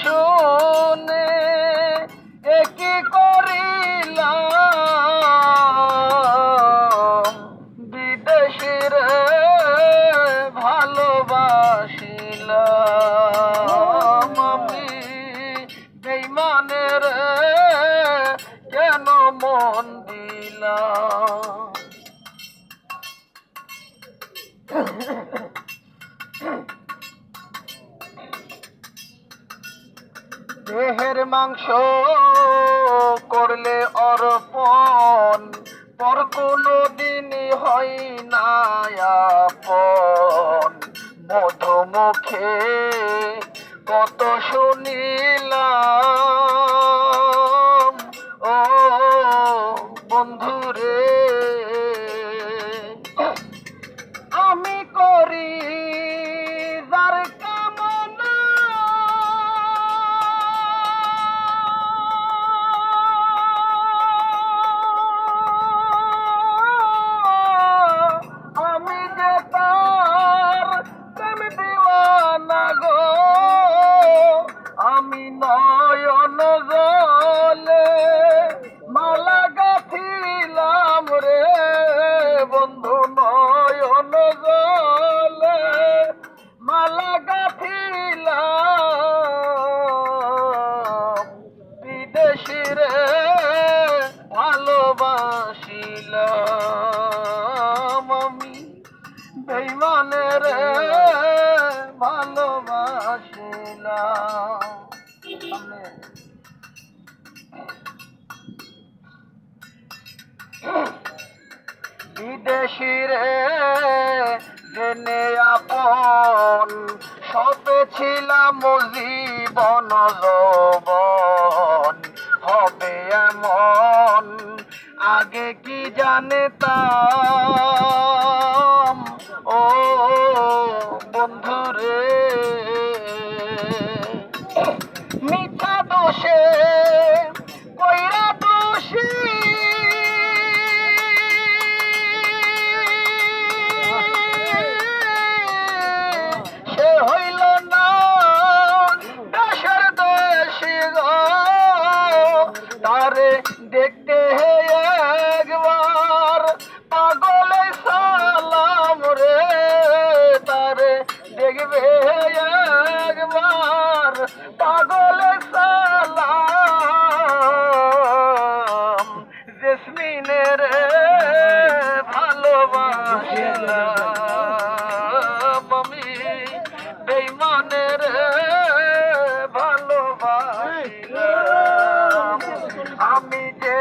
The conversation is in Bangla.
শুনে কি করিলাম বিদেশির ভালোবাসিলাম আমি বেঈমানের কেন মন দিলাম। দেহের মাংস করলে অর্পণ পর কোনো দিনই হয় না আপন। মধুমুখে কত শুনিলাম ও বন্ধুরে, আমি করি যার কামনা আমি যে তার প্রেম দিওয়ানা গো। আমি নয়ন জলে মালা গাঁথিলাম রে বন্ধু, নয়ন জলে মালা গাঁথিলাম বিদেশির ভালোবাসিলাম আমি বেঈমানের ভালোবাসিলাম। বিদেশির জেনে আপন সপে ছিলাম জীবন যৌবন হবে এমন আগে কি জানতাম ও বন্ধুরে। মিথ্যা দোষে কইরা দোষী সে হইল না দেশের দেশি গো। তারে দেখতে একবার পাগলে সালাম রে, তারে দেখবে একবার পাগলে সালাম। জেসমিনের ভালোবাসিলাম আমি বেঈমানের ভালোবাসিলাম। আমি যে